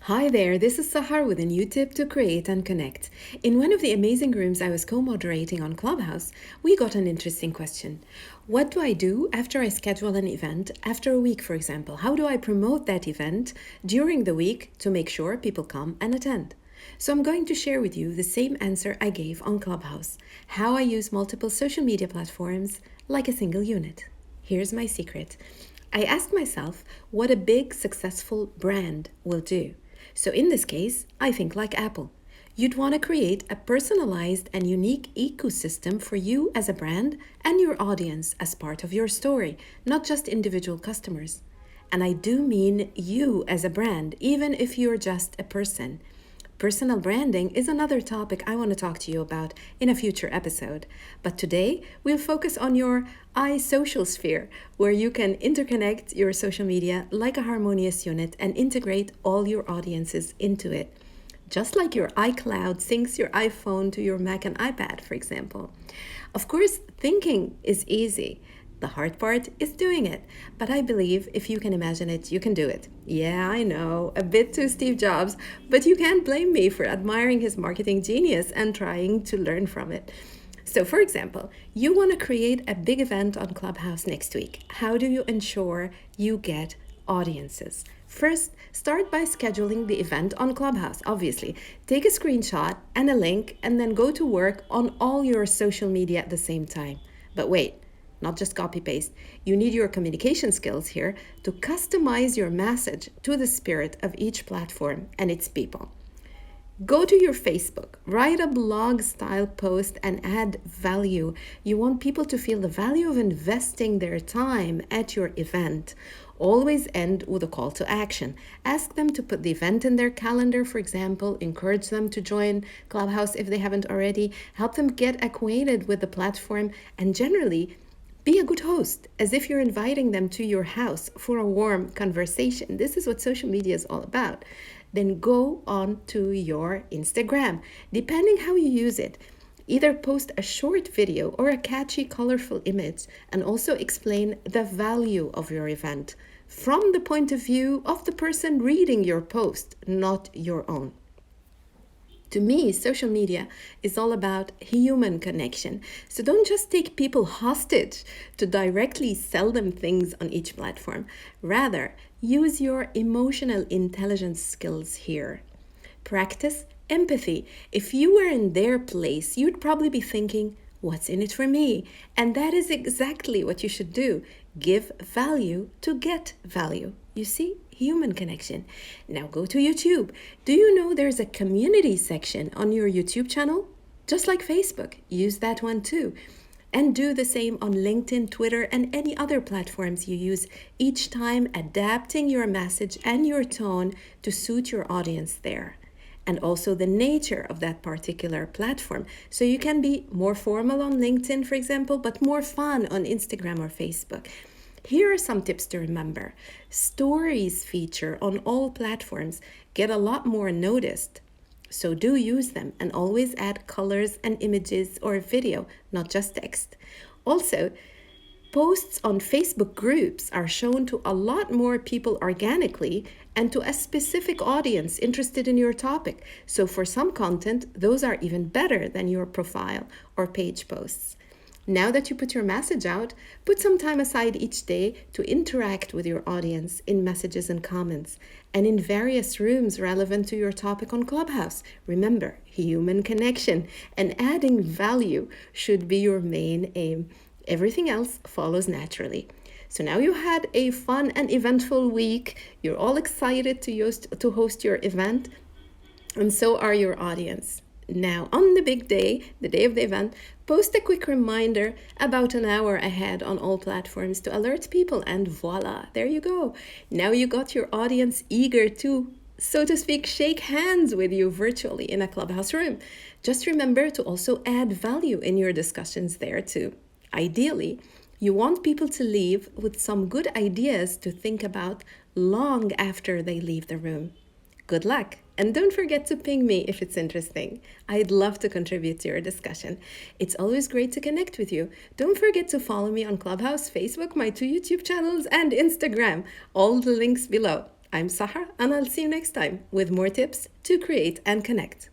Hi there, this is Sahar with a new tip to create and connect. In one of the amazing rooms I was co moderating on Clubhouse, we got an interesting question. What do I do after I schedule an event, after a week, for example? How do I promote that event during the week to make sure people come and attend? So I'm going to share with you the same answer I gave on Clubhouse, how I use multiple social media platforms like a single unit. Here's my secret. I asked myself what a big successful brand will do. So in this case, I think like Apple. You'd want to create a personalized and unique ecosystem for you as a brand and your audience as part of your story, not just individual customers. And I do mean you as a brand, even if you're just a person. Personal branding is another topic I want to talk to you about in a future episode. But today, we'll focus on your iSocial sphere, where you can interconnect your social media like a harmonious unit and integrate all your audiences into it. Just like your iCloud syncs your iPhone to your Mac and iPad, for example. Of course, thinking is easy. The hard part is doing it. But I believe if you can imagine it, you can do it. Yeah, I know, a bit too Steve Jobs, but you can't blame me for admiring his marketing genius and trying to learn from it. So, for example, you want to create a big event on Clubhouse next week. How do you ensure you get audiences? First, start by scheduling the event on Clubhouse, obviously. Take a screenshot and a link, and then go to work on all your social media at the same time. But wait, not just copy paste. You need your communication skills here to customize your message to the spirit of each platform and its people. Go to your Facebook, write a blog style post and add value. You want people to feel the value of investing their time at your event. Always end with a call to action. Ask them to put the event in their calendar, for example. Encourage them to join Clubhouse if they haven't already. Help them get acquainted with the platform, and generally, be a good host, as if you're inviting them to your house for a warm conversation. This is what social media is all about. Then go on to your Instagram, depending how you use it. Either post a short video or a catchy, colorful image, and also explain the value of your event from the point of view of the person reading your post, not your own. To me, social media is all about human connection. So don't just take people hostage to directly sell them things on each platform. Rather, use your emotional intelligence skills here. Practice empathy. If you were in their place, you'd probably be thinking, what's in it for me? And that is exactly what you should do. Give value to get value. You see, human connection. Now go to YouTube. Do you know there's a community section on your YouTube channel? Just like Facebook, use that one too. And do the same on LinkedIn, Twitter, and any other platforms you use, each time adapting your message and your tone to suit your audience there. And also the nature of that particular platform. So you can be more formal on LinkedIn, for example, but more fun on Instagram or Facebook. Here are some tips to remember. Stories feature on all platforms get a lot more noticed. So do use them and always add colors and images or video, not just text. Also, posts on Facebook groups are shown to a lot more people organically and to a specific audience interested in your topic. So for some content, those are even better than your profile or page posts. Now that you put your message out, put some time aside each day to interact with your audience in messages and comments and in various rooms relevant to your topic on Clubhouse. Remember, human connection and adding value should be your main aim. Everything else follows naturally. So now you had a fun and eventful week. You're all excited to host your event, and so are your audience. Now, on the big day, the day of the event, post a quick reminder about an hour ahead on all platforms to alert people, and voila, there you go. Now you got your audience eager to, so to speak, shake hands with you virtually in a Clubhouse room. Just remember to also add value in your discussions there too. Ideally, you want people to leave with some good ideas to think about long after they leave the room. Good luck, and don't forget to ping me if it's interesting. I'd love to contribute to your discussion. It's always great to connect with you. Don't forget to follow me on Clubhouse, Facebook, my 2 YouTube channels, and Instagram. All the links below. I'm Sahar, and I'll see you next time with more tips to create and connect.